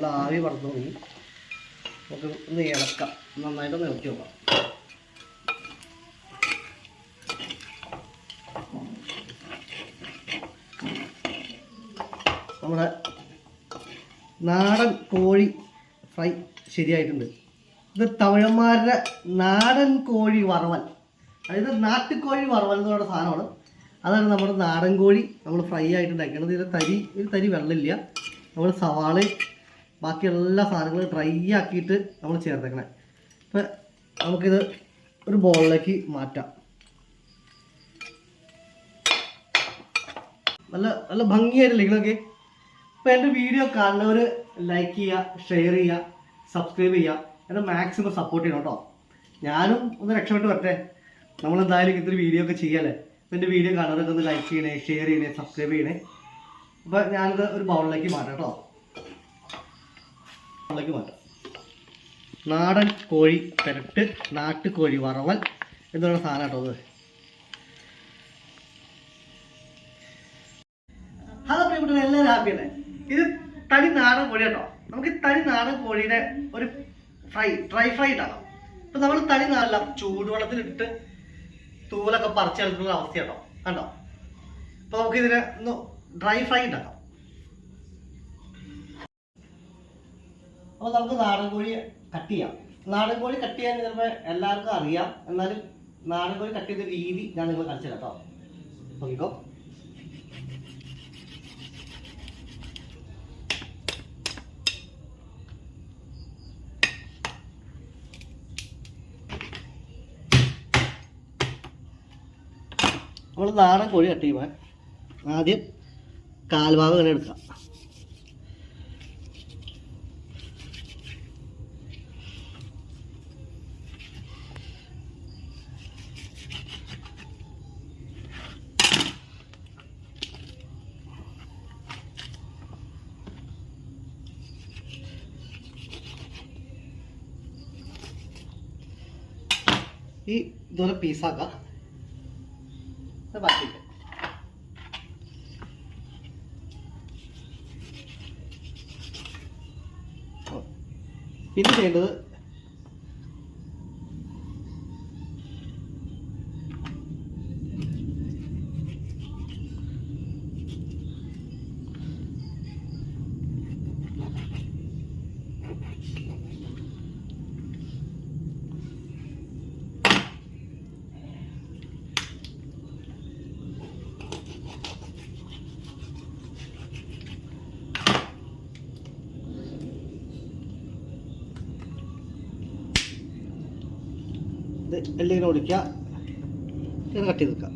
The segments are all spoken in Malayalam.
നല്ല ആവി പറന്നു തുടങ്ങി. നമുക്ക് ഒന്ന് ഇളക്കാം, നന്നായിട്ടൊന്ന് ഇളക്കി നോക്കാം. നമ്മുടെ നാടൻ കോഴി ഫ്രൈ ശരിയായിട്ടുണ്ട്. ഇത് തമിഴന്മാരുടെ നാടൻ കോഴി വറവൽ, അതായത് നാട്ടുകോഴി വറവൽ എന്ന് പറയുന്ന സാധനമാണ്. അതാണ് നമ്മുടെ നാടൻ കോഴി നമ്മൾ ഫ്രൈ ആയിട്ട് ഉണ്ടാക്കുന്നത്. ഒരു തരി വെള്ളമില്ല. നമ്മൾ സവാളയും ബാക്കി എല്ലാ സാധനങ്ങളും ഡ്രൈ ആക്കിയിട്ട് നമ്മൾ ചേർത്തേക്കണേ. അപ്പം നമുക്കിത് ഒരു ബോളിലേക്ക് മാറ്റാം. നല്ല നല്ല ഭംഗിയായിട്ടില്ലേ ഇങ്ങനെയൊക്കെ. അപ്പോൾ എൻ്റെ വീഡിയോ കാണുന്നവർ ലൈക്ക് ചെയ്യുക, ഷെയർ ചെയ്യുക, സബ്സ്ക്രൈബ് ചെയ്യുക, എന്നെ മാക്സിമം സപ്പോർട്ട് ചെയ്യണം കേട്ടോ. ഞാനും ഒന്ന് രക്ഷപ്പെട്ട് വരട്ടെ. നമ്മളെന്തായാലും ഇതൊരു വീഡിയോ ഒക്കെ ചെയ്യാമല്ലേ. അപ്പോൾ എൻ്റെ വീഡിയോ കാണുന്നവരൊക്കെ ഒന്ന് ലൈക്ക് ചെയ്യണേ, ഷെയർ ചെയ്യണേ, സബ്സ്ക്രൈബ് ചെയ്യണേ. അപ്പോൾ ഞാനിത് ഒരു ബൗളിലേക്ക് മാറ്റാം കേട്ടോ. ബൗളിലേക്ക് മാറ്റാം. നാടൻ കോഴി പെരട്ട്, നാട്ടുകോഴി വറവൽ എന്നുള്ള സാധനം കേട്ടോ അത്. ഹലോ പ്രിയപ്പെട്ടവർ, എല്ലാവരും ഹാപ്പിയല്ലേ? ഇത് തനി നാടൻ കോഴി കേട്ടോ. നമുക്ക് തനി നാടൻ കോഴീനെ ഒരു ഡ്രൈ ഫ്രൈ ഉണ്ടാക്കാം. ഇപ്പം നമ്മൾ തനി നാടല്ല, ചൂടുവെള്ളത്തിലിട്ട് തൂലൊക്കെ പറിച്ചെടുക്കുന്ന അവസ്ഥ കേട്ടോ. കണ്ടോ? അപ്പോൾ നമുക്കിതിനെ ഒന്ന് ഡ്രൈ ഫ്രൈ ഉണ്ടാക്കാം. അപ്പോൾ നമുക്ക് നാടൻ കോഴി കട്ട് ചെയ്യാം. നാടൻ കോഴി കട്ട് ചെയ്യാൻ ചിലപ്പോൾ എല്ലാവർക്കും അറിയാം, എന്നാലും നാടൻ കോഴി കട്ട് ചെയ്ത രീതി ഞാൻ നിങ്ങൾ കാണിച്ചു തരാം കേട്ടോ. നോക്കിക്കോ. നമ്മൾ നാടൻ കോഴി കട്ട് ചെയ്യുമ്പോൾ ആദ്യം കാൽഭാഗം ഇങ്ങനെ എടുക്കാം. ഈ ഇതുപോലെ പീസാക്കാം. ബാക്കിയിട്ട് പിന്നെ ചെയ്യേണ്ടത് എല്ലാം ഒടിക്കുക, ഇത് കട്ട് ചെയ്ത് വെക്കാം.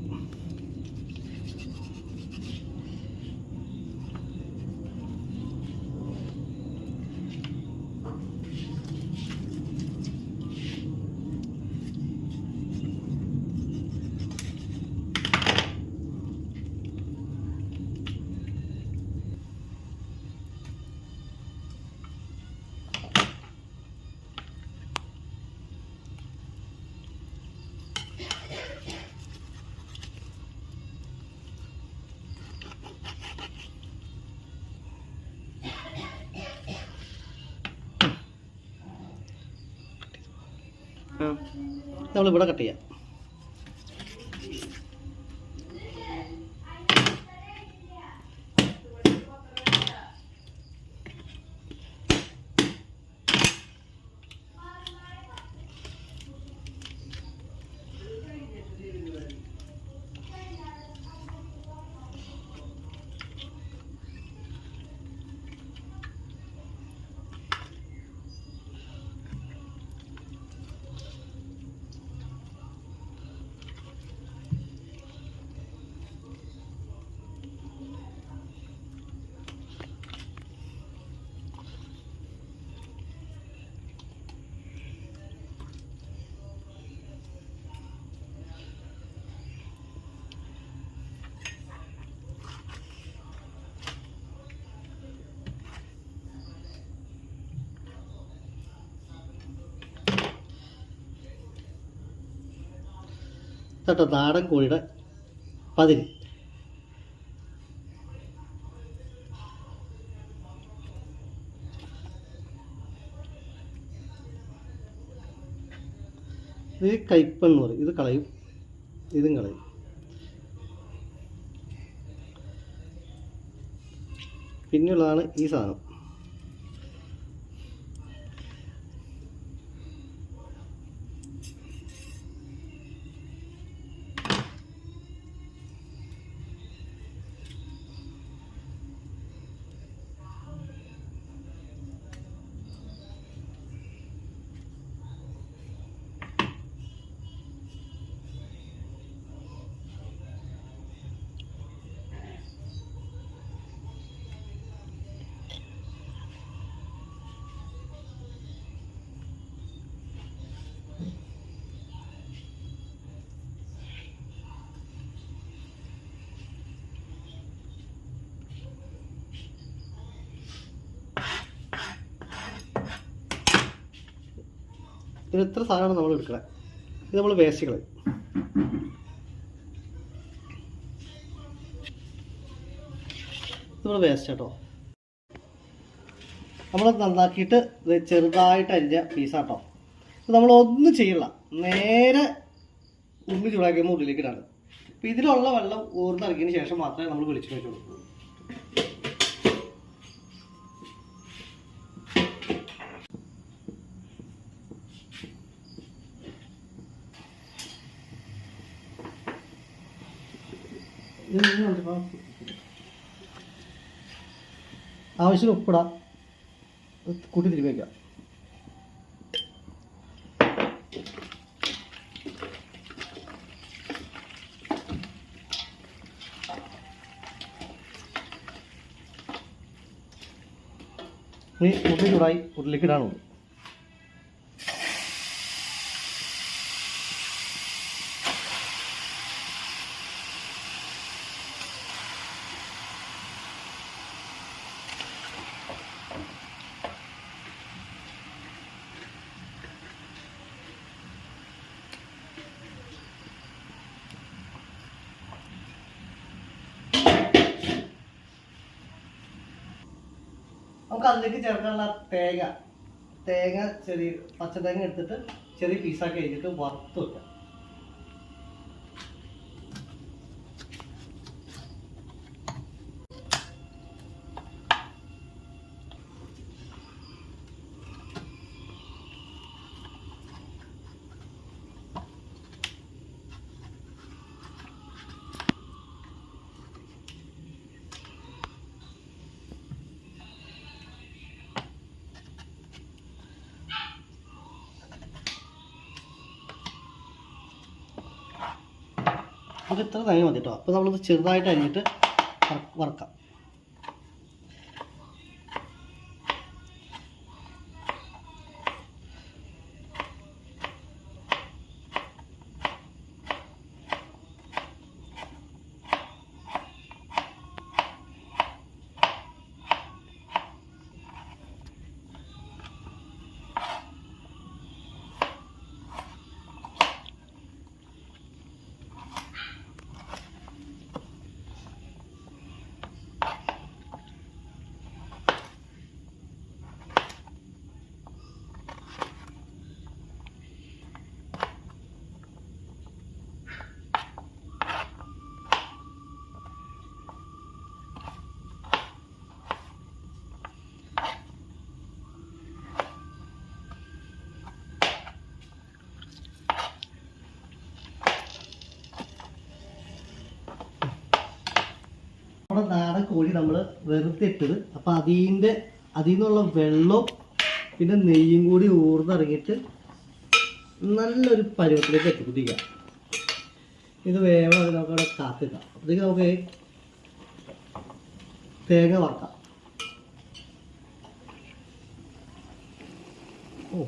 നമ്മളിവിടെ കട്ട് ചെയ്യാം. കേട്ടോ നാടൻ കോഴിയുടെ പതിരി. ഇത് കയ്പ്പെന്ന് പറയും. ഇത് കളയും, ഇതും കളയും. പിന്നെയുള്ളതാണ് ഈ സാധനം. ഇത് ഇത്ര സാധനമാണ് നമ്മൾ എടുക്കണത്. ഇത് നമ്മൾ വേസ്റ്റ് കളയും. ഇത് നമ്മൾ വേസ്റ്റ് കേട്ടോ. നമ്മൾ നന്നാക്കിയിട്ട് ഇത് ചെറുതായിട്ട് അരിഞ്ഞ പീസാട്ടോ. ഇത് നമ്മളൊന്നും ചെയ്യില്ല, നേരെ ഉള്ളി ചൂടാക്കുമ്പോൾ ഉള്ളിലേക്ക് ഇടാണ്. അപ്പോൾ ഇതിലുള്ള വെള്ളം ഊർന്നിറങ്ങിയതിന് ശേഷം മാത്രമേ നമ്മൾ വെളിച്ചെണ്ണ വെച്ച് കൊടുക്കൂ. ആവശ്യം ഉപ്പിടാം, കൂട്ടി തിരികെ വയ്ക്കാം. ഇനി ഉരുളി ചൂടായി, ഉരുളിലേക്ക് ഇടാനുള്ളൂ. നമുക്ക് അതിലേക്ക് ചേർക്കാനുള്ള തേങ്ങ ചെറിയ പച്ചത്തേങ്ങ എടുത്തിട്ട് ചെറിയ പീസാക്കി കഴിഞ്ഞിട്ട് വറുത്ത് വെക്കാം. നമുക്ക് ഇത്ര തേങ്ങ മതി കേട്ടോ. അപ്പോൾ നമ്മളിത് ചെറുതായിട്ട് അരിഞ്ഞിട്ട് വറക്കാം. നമ്മുടെ നാടൻ കോഴി നമ്മൾ വെറുതെ ഇട്ടത്. അപ്പോൾ അതിൽ നിന്നുള്ള വെള്ളവും പിന്നെ നെയ്യും കൂടി ഊർന്നിറങ്ങിയിട്ട് നല്ലൊരു പരുവത്തിലേക്ക് എത്തിപ്പിടിക്കാം. ഇത് വേണം, അത് നമുക്ക് അവിടെ കാത്തിക്കാം. അപ്പോഴത്തേക്ക് നമുക്ക് തേങ്ങ വറക്കാം. ഓ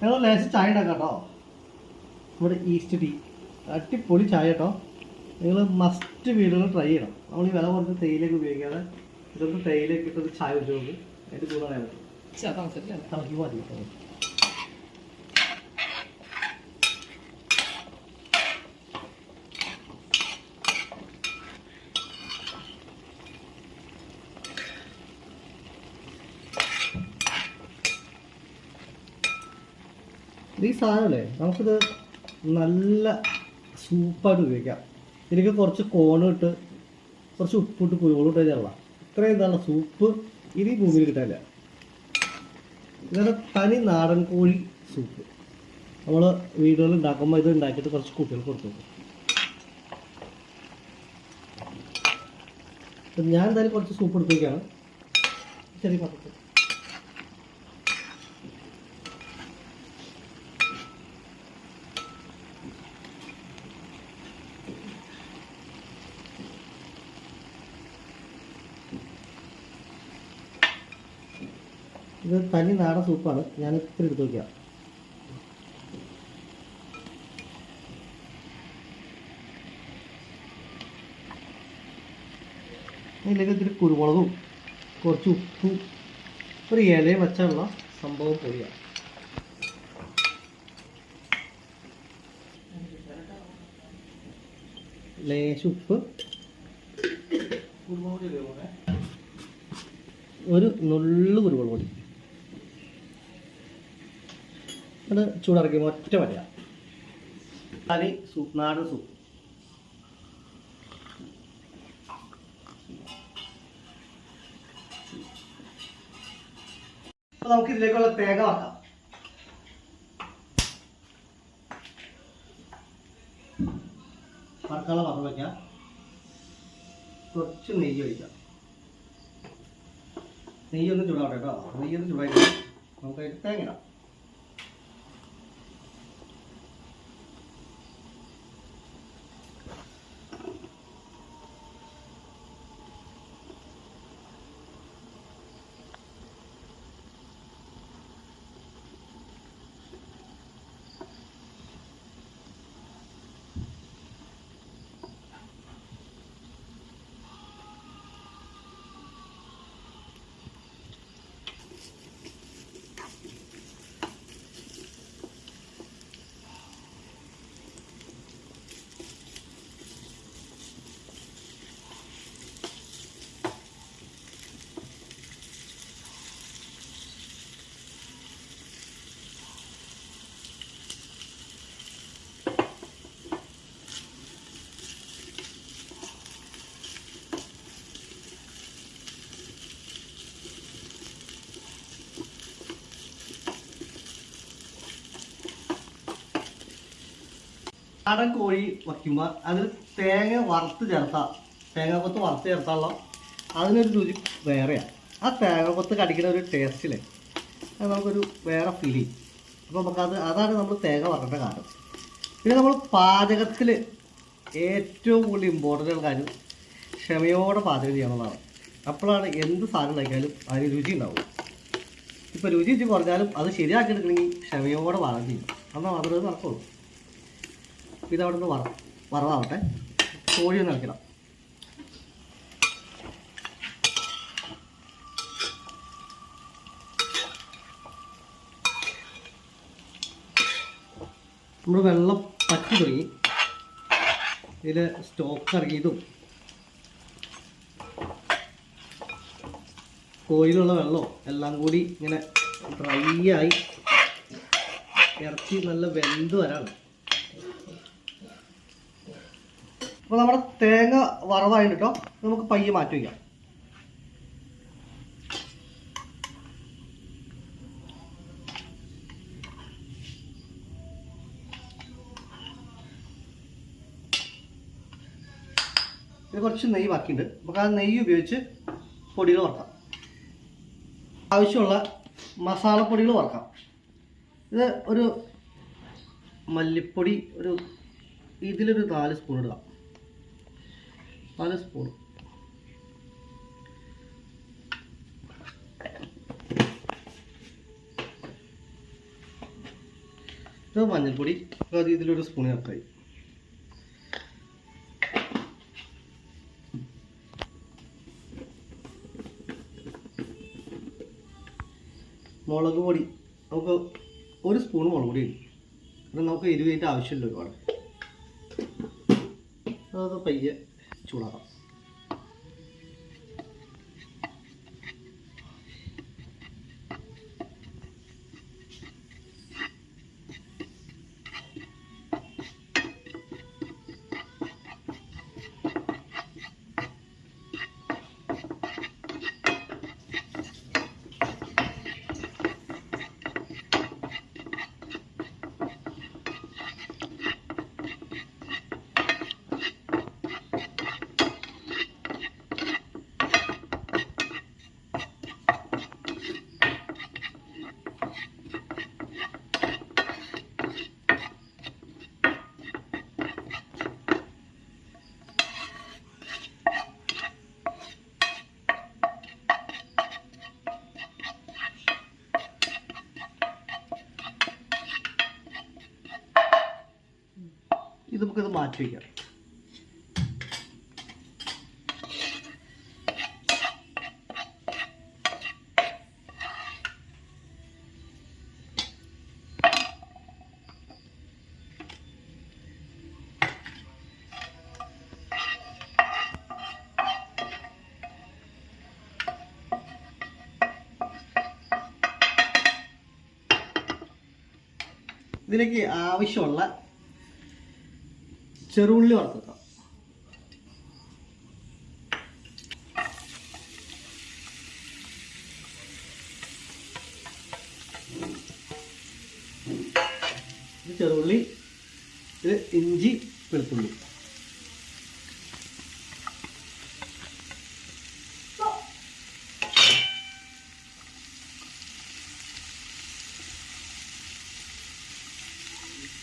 ഞങ്ങൾ ലേശം ചായ ഉണ്ടാക്കാം കേട്ടോ. നമ്മുടെ ഈസ്റ്റ് ടീ അടിപൊളി ചായ കേട്ടോ. നിങ്ങൾ മസ്റ്റ് വീടുകൾ ട്രൈ ചെയ്യണം. നമ്മൾ ഈ വില കുറച്ച് തേയിലേക്ക് ഉപയോഗിക്കാതെ ഇതൊക്കെ തേയിലേക്ക് ഇട്ടൊരു ചായ വെച്ച് നോക്ക്. അതിൻ്റെ കൂടെ പറയാൻ പറ്റും. തളയ്ക്കുമ്പോൾ മതി കേട്ടോ. ഈ സാധനമല്ലേ നമുക്കിത് നല്ല സൂപ്പായിട്ട് ഉപയോഗിക്കാം. ഇതിലേക്ക് കുറച്ച് കോണിട്ട് കുറച്ച് ഉപ്പിട്ട് കുരുവോളിട്ട് ചേർക്കാം. ഇത്രയും നല്ല സൂപ്പ് ഇനി ഭൂമിയിൽ കിട്ടാനില്ല. ഇതാണ് തനി നാടൻ കോഴി സൂപ്പ്. നമ്മൾ വീടുകളിൽ ഉണ്ടാക്കുമ്പോൾ ഇത് ഉണ്ടാക്കിയിട്ട് കുറച്ച് കുട്ടികൾക്ക് കൊടുത്തു നോക്കും. ഞാൻ എന്തായാലും കുറച്ച് സൂപ്പ് എടുത്തേക്കാണ്. ചെറിയ പാത്രത്തിൽ ഇത് തനി നാടൻ സൂപ്പാണ്. ഞാൻ ഇത്തിരി എടുത്ത് വയ്ക്കാം. ഇതിലേക്ക് ഇത്തിരി കുരുമുളകും കുറച്ച് ഉപ്പും ഒരു ഇലയും വെച്ചുള്ള സംഭവം പൊടിയാണ്. ലേശം ഉപ്പ്, ഒരു നുള്ളു കുരുമുളക് പൊടി. അത് ചൂടിറക്കി ഒറ്റ വരിക. തനി സൂപ്പ്, നാടൻ സൂപ്പ്. അപ്പോൾ നമുക്ക് ഇതിലേക്കുള്ള തേങ്ങ വറക്കാം. വറക്കാനുള്ള പാത്രം വയ്ക്കാം. കുറച്ച് നെയ്യ് ഒഴിക്കാം. നെയ്യൊന്ന് ചൂടാവട്ടെ കേട്ടോ. നെയ്യൊന്ന് ചൂടാക്കി നമുക്ക് തേങ്ങ ഇടാം. നാടൻ കോഴി വയ്ക്കുമ്പോൾ അതിൽ തേങ്ങ വറുത്ത് ചേർത്താൽ, തേങ്ങാക്കൊത്ത് വറുത്ത് ചേർത്താലുള്ള അതിനൊരു രുചി വേറെയാണ്. ആ തേങ്ങാക്കൊത്ത് കടിക്കുന്ന ഒരു ടേസ്റ്റിലെ അത് നമുക്കൊരു വേറെ ഫീൽ ചെയ്യും. അപ്പോൾ നമുക്കത് അതാണ് നമ്മൾ തേങ്ങ വറക്കേണ്ട കാര്യം. പിന്നെ നമ്മൾ പാചകത്തിൽ ഏറ്റവും കൂടുതൽ ഇമ്പോർട്ടൻ്റ് ഉള്ള കാര്യം ക്ഷമയോടെ പാചകം ചെയ്യണമെന്നാണ്. അപ്പോഴാണ് എന്ത് സാധനം ഉണ്ടാക്കിയാലും അതിന് രുചി ഉണ്ടാവും. ഇപ്പോൾ രുചി കുറഞ്ഞാലും അത് ശരിയാക്കി എടുക്കണമെങ്കിൽ ക്ഷമയോടെ പാചകം ചെയ്യും. എന്നാൽ മാത്രമേ അത് നടക്കുള്ളൂ. ഇതവിടെ നിന്ന് വറവാവട്ടെ. കോഴി ഒന്ന് ഇളക്കിടാം. നമ്മൾ വെള്ളം പറ്റി തുടങ്ങി. ഇതിൽ സ്റ്റോക്ക് ഇറങ്ങിയതും കോഴിയിലുള്ള വെള്ളവും എല്ലാം കൂടി ഇങ്ങനെ ഡ്രൈ ആയി ഇറച്ചി നല്ല വെന്ത് വരാണ്. അപ്പോൾ നമ്മുടെ തേങ്ങ വറവായിട്ട് കേട്ടോ. നമുക്ക് പയ്യെ മാറ്റി വയ്ക്കാം. ഇത് കുറച്ച് നെയ്യ് ബാക്കിയുണ്ട്. നമുക്ക് ആ നെയ്യ് ഉപയോഗിച്ച് പൊടികൾ വറക്കാം. ആവശ്യമുള്ള മസാലപ്പൊടികൾ വറക്കാം. ഇത് ഒരു മല്ലിപ്പൊടി ഇതിലൊരു 4 സ്പൂൺ ഇടുക. 4 സ്പൂൺ. ഇത് മഞ്ഞൾപ്പൊടി. അത് ഇതിലൊരു സ്പൂൺ ചേർത്തായി. മുളക് പൊടി നമുക്ക് 1 സ്പൂൺ മുളക് പൊടി ഇടും. അത് നമുക്ക് എരിവേറ്റ ആവശ്യമില്ല ഒരുപാട്. അത് പയ്യെ ചൂടാക്കാം. ഇത് നമുക്കിത് മാറ്റി വയ്ക്കാം. ഇതിലേക്ക് ആവശ്യമുള്ള ചെറുള്ളി വറുത്തെടുക്കാം. ഇത് ചെറുള്ളി, ഇത് ഇഞ്ചി, വെളുത്തുള്ളി.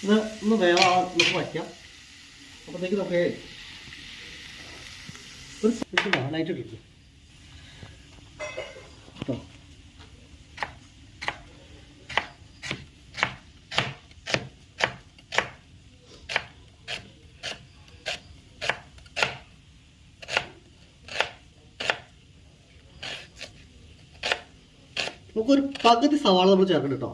ഇത് ഒന്ന് വേവാൻ നമുക്ക് വയ്ക്കാം. അപ്പോഴത്തേക്ക് നമുക്ക് ഒരു ലൈറ്റ് ഇട്ടിട്ട് നമുക്കൊരു പകുതി സവാള നമ്മൾ ചേർക്കണം കേട്ടോ.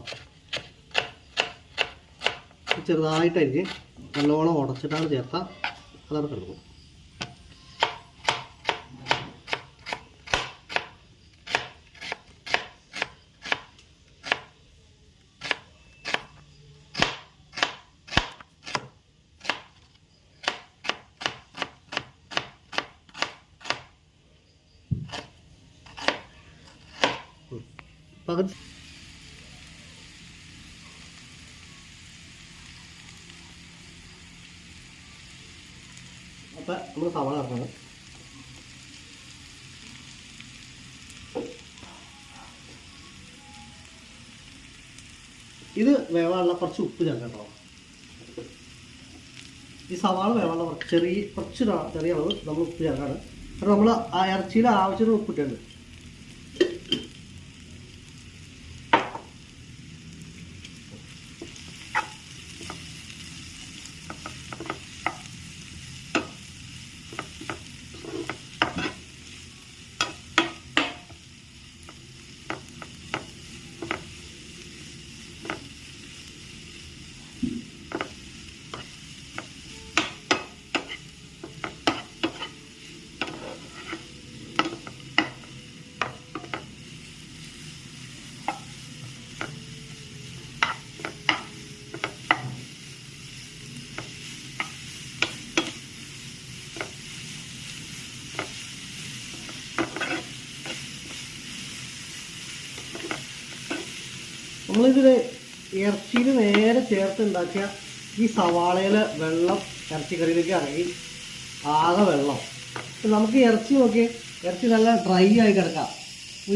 ചെറുതായിട്ടായിരിക്കും നല്ലോണം ഉടച്ചിട്ടാണ് ചേർത്താൽ അതാണ് കിടക്കും. പകുതി അപ്പം നമ്മൾ സവാള ഇറക്കണം. ഇത് വേവാനുള്ള കുറച്ച് ഉപ്പ് ചേർക്കാം കേട്ടോ. ഈ സവാള വേവാനുള്ള കുറച്ച് ചെറിയ അളവ് നമ്മൾ ഉപ്പ് ചേർക്കാണ്. കാരണം നമ്മൾ ആ ഇറച്ചിയിൽ ആവശ്യത്തിന് ഉപ്പിട്ടുണ്ട്. നമ്മളിതിൽ ഇറച്ചിയിൽ നേരെ ചേർത്ത് ഉണ്ടാക്കിയ ഈ സവാളയിലെ വെള്ളം ഇറച്ചിക്കറിയിലേക്ക് ഇറങ്ങി ആകെ വെള്ളം. നമുക്ക് ഇറച്ചി നോക്കിയേ, ഇറച്ചി നല്ല ഡ്രൈ ആയി കിടക്കാം.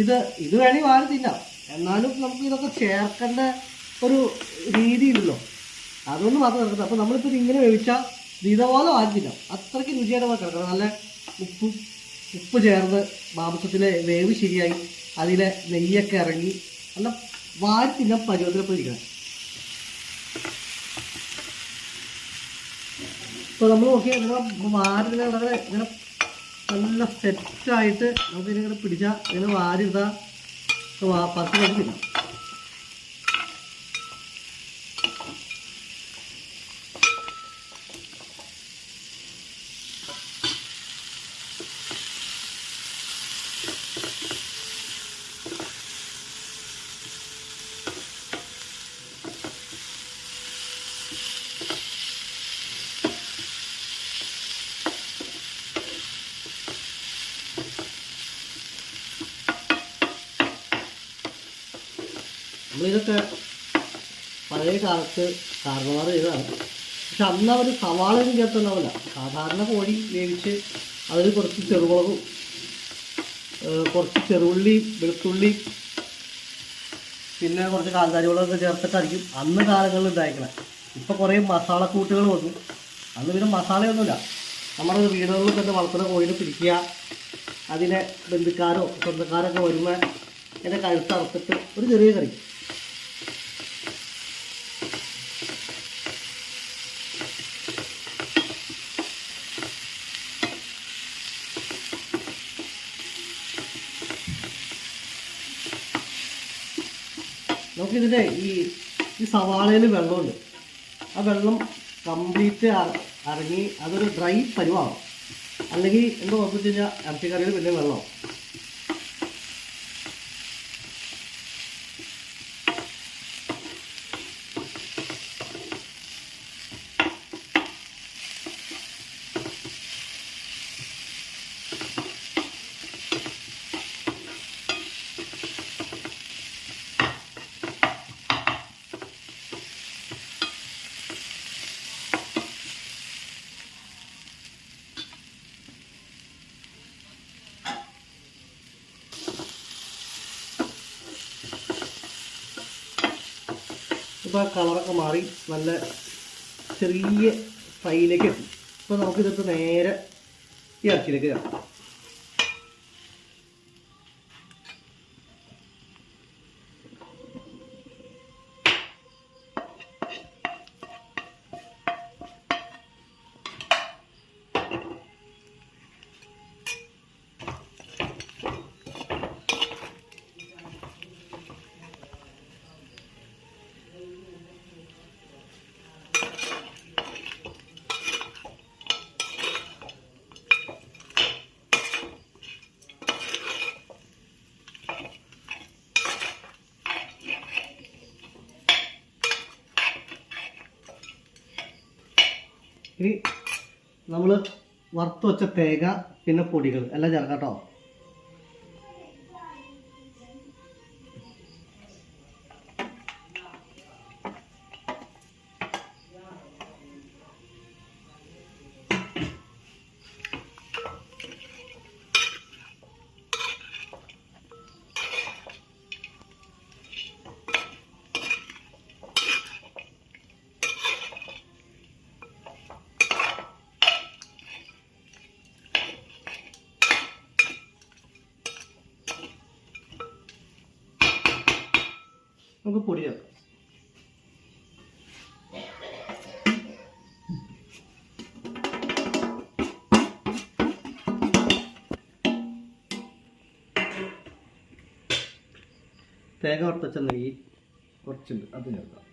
ഇത് വേണമെങ്കിൽ വാരി തിന്നാം. എന്നാലും നമുക്ക് ഇതൊക്കെ ചേർക്കേണ്ട ഒരു രീതിയില്ലല്ലോ, അതൊന്നും മാത്രം കിടക്കുന്നത്. അപ്പോൾ നമ്മളിപ്പോൾ ഇങ്ങനെ വേവിച്ചാൽ ഇതേപോലെ വാരി തിന്നാം. അത്രയ്ക്ക് രുചിയായിട്ട് കിടക്കണം. നല്ല ഉപ്പ് ചേർന്ന് മാംസത്തിലെ വേവ് ശരിയായി അതിലെ നെയ്യൊക്കെ ഇറങ്ങി നല്ല വാരി തിന്നാൻ പരുവത്തിലപ്പോൾ ഇരിക്കണം. ഇപ്പോൾ നമ്മൾ നോക്കിയാൽ നമ്മൾ വാരി ഇങ്ങനെ നല്ല സെറ്റായിട്ട് നമുക്ക് ഇതിങ്ങനെ പിടിച്ചാൽ ഇങ്ങനെ വാരി ഇട്ടാൽ പത്ത് തിന്നാം. നമ്മളിതൊക്കെ പഴയ കാലത്ത് കാരണവന്മാർ ചെയ്തതാണ്. പക്ഷെ അന്ന് അവർ സവാളയൊന്നും ചേർത്തുണ്ടാവില്ല. സാധാരണ കോഴി വേവിച്ച് അതിൽ കുറച്ച് ചെറുമുളകും കുറച്ച് ചെറുള്ളി, വെളുത്തുള്ളി, പിന്നെ കുറച്ച് കാന്താരിമുളകൊക്കെ ചേർത്തിട്ടായിരിക്കും അന്ന് കാലങ്ങളിൽ ഉണ്ടായിരിക്കണം. ഇപ്പോൾ കുറേ മസാലക്കൂട്ടുകൾ വന്നു. അന്ന് പിന്നെ മസാലയൊന്നുമില്ല. നമ്മുടെ വീടുകളിൽ തന്നെ വളർത്തുന്ന കോഴിനെ പിടിക്കുക, അതിനെ ബന്ധുക്കാരോ സ്വന്തക്കാരൊക്കെ വരുമ്പോൾ എൻ്റെ കഴുത്തറുത്തിട്ട് ഒരു ചെറിയ കറി. നമുക്കിതിൻ്റെ ഈ സവാളയിൽ വെള്ളമുണ്ട്. ആ വെള്ളം കംപ്ലീറ്റ് ഇറങ്ങി അതൊരു ഡ്രൈ പരുവാകും. അല്ലെങ്കിൽ എന്താ ഉറപ്പിച്ച് കഴിഞ്ഞാൽ ഇറച്ചിക്കറിയിൽ പിന്നെ വെള്ളമാവും. ഇപ്പോൾ കളറൊക്കെ മാറി നല്ല ചെറിയ ഫ്രൈയിലേക്ക് എത്തി. ഇപ്പോൾ നമുക്കിതൊക്കെ നേരെ ഈ ഇറച്ചിയിലേക്ക് ചേർക്കാം. ഇനി നമ്മൾ വറുത്ത് വെച്ച തേങ്ങ പിന്നെ പൊടികൾ എല്ലാം ചേർക്കാം കേട്ടോ. നമുക്ക് പൊടി ചേർക്കാം. തേങ്ങ വറുത്തച്ച നെയ്യ് കുറച്ചുണ്ട്, അത് ചേർക്കാം.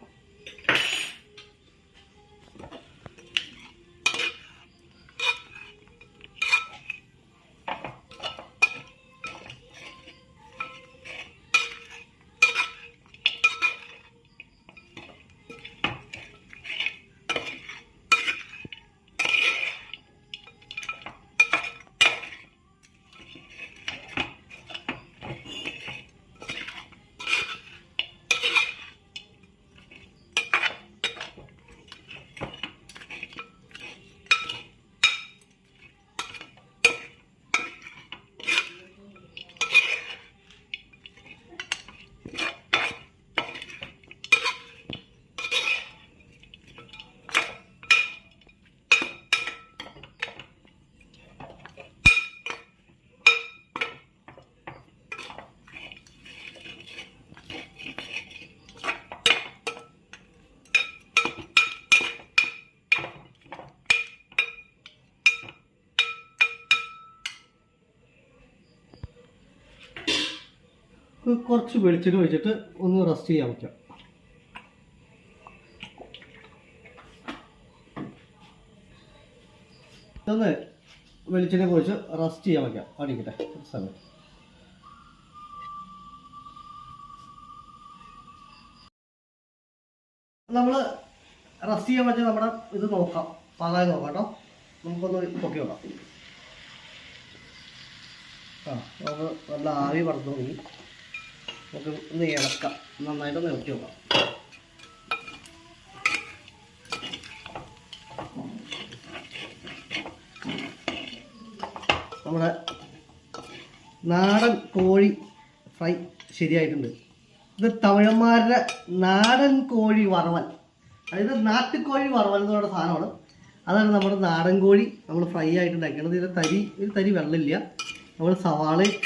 കുറച്ച് വെളിച്ചെണ്ണ ഒഴിച്ചിട്ട് ഒന്ന് റസ്റ്റ് ചെയ്യാൻ വയ്ക്കാം. ഇതൊന്ന് വെളിച്ചെണ്ണ ഒഴിച്ച് റസ്റ്റ് ചെയ്യാൻ വയ്ക്കാം. അടിക്കട്ടെ സമയം. നമ്മൾ റസ്റ്റ് ചെയ്യാൻ വെച്ചാൽ നമ്മുടെ ഇത് നോക്കാം, പാകായി നോക്കാം കേട്ടോ. നമുക്കൊന്ന് പൊക്കി നോക്കാം. നമുക്ക് നല്ല ആവി പറന്നു തുടങ്ങി. നമുക്ക് ഒന്ന് ഇളക്കാം, നന്നായിട്ടൊന്ന് ഇളക്കി നോക്കാം. നമ്മുടെ നാടൻ കോഴി ഫ്രൈ ശരിയായിട്ടുണ്ട്. ഇത് തമിഴന്മാരുടെ നാടൻ കോഴി വറവൽ, അതായത് നാട്ടുകോഴി വറവൽ എന്ന് പറയുന്ന സാധനമാണ്. അതാണ് നമ്മുടെ നാടൻ കോഴി നമ്മൾ ഫ്രൈ ആയിട്ട് ഉണ്ടാക്കുന്നത്. ഇത് തരി വെള്ളമില്ല. നമ്മൾ സവാളയും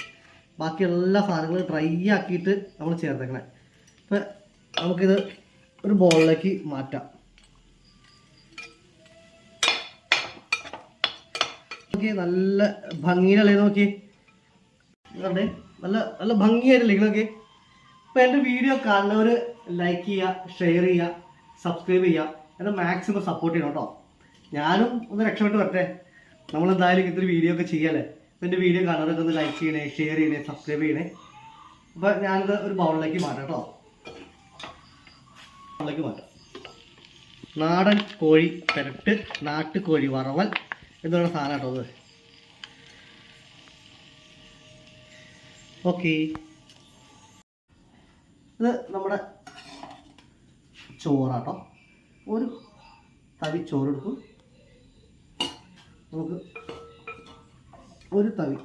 ബാക്കി എല്ലാ സാധനങ്ങളും ഡ്രൈ ആക്കിയിട്ട് നമ്മൾ ചേർത്തേക്കണേ. ഇപ്പം നമുക്കിത് ഒരു ബോളിലേക്ക് മാറ്റാം. നോക്കി നല്ല ഭംഗിയിലല്ലേ, നോക്കി കണ്ടേ, നല്ല നല്ല ഭംഗിയായിട്ടില്ലേ നോക്കി. അപ്പോൾ എൻ്റെ വീഡിയോ കാണുന്നവർ ലൈക്ക് ചെയ്യുക, ഷെയർ ചെയ്യുക, സബ്സ്ക്രൈബ് ചെയ്യുക, എന്നെ മാക്സിമം സപ്പോർട്ട് ചെയ്യണം കേട്ടോ. ഞാനും ഒന്ന് രക്ഷപ്പെട്ട് വരട്ടെ. നമ്മളെന്തായാലും ഇങ്ങനത്തെ ഒരു വീഡിയോ ഒക്കെ ചെയ്യാല്ലേ. അപ്പോൾ എൻ്റെ വീഡിയോ കാണുന്നവരൊക്കെ ഒന്ന് ലൈക്ക് ചെയ്യണേ, ഷെയർ ചെയ്യണേ, സബ്സ്ക്രൈബ് ചെയ്യണേ. അപ്പോൾ ഞാനിത് ഒരു ബൗളിലേക്ക് മാറ്റാം കേട്ടോ. ബൗളിലേക്ക് മാറ്റാം. നാടൻ കോഴി പെരട്ട്, നാട്ടുകോഴി വറവൽ എന്നുള്ള സാധനം കേട്ടോ അത്. ഓക്കെ, ഇത് നമ്മുടെ ചോറാട്ടോ. ഒരു തവി ചോറെടുക്കും. നമുക്ക് ഒരു തവി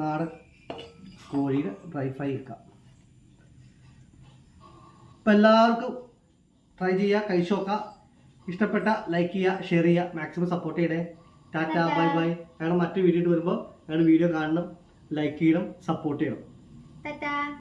നാടൻ കോഴിയുടെ ഡ്രൈ ഫ്രൈ വെക്കാം. അപ്പം എല്ലാവർക്കും ട്രൈ ചെയ്യുക, കഴിച്ചു നോക്കുക. ഇഷ്ടപ്പെട്ട ലൈക്ക് ചെയ്യുക, ഷെയർ ചെയ്യുക, മാക്സിമം സപ്പോർട്ട് ചെയ്യണേ. Tata, bye bye. ഞങ്ങൾ മറ്റു വീഡിയോ ഇട്ട് വരുമ്പോൾ ഞങ്ങളുടെ വീഡിയോ കാണണം, ലൈക്ക് ചെയ്യണം, സപ്പോർട്ട് ചെയ്യണം.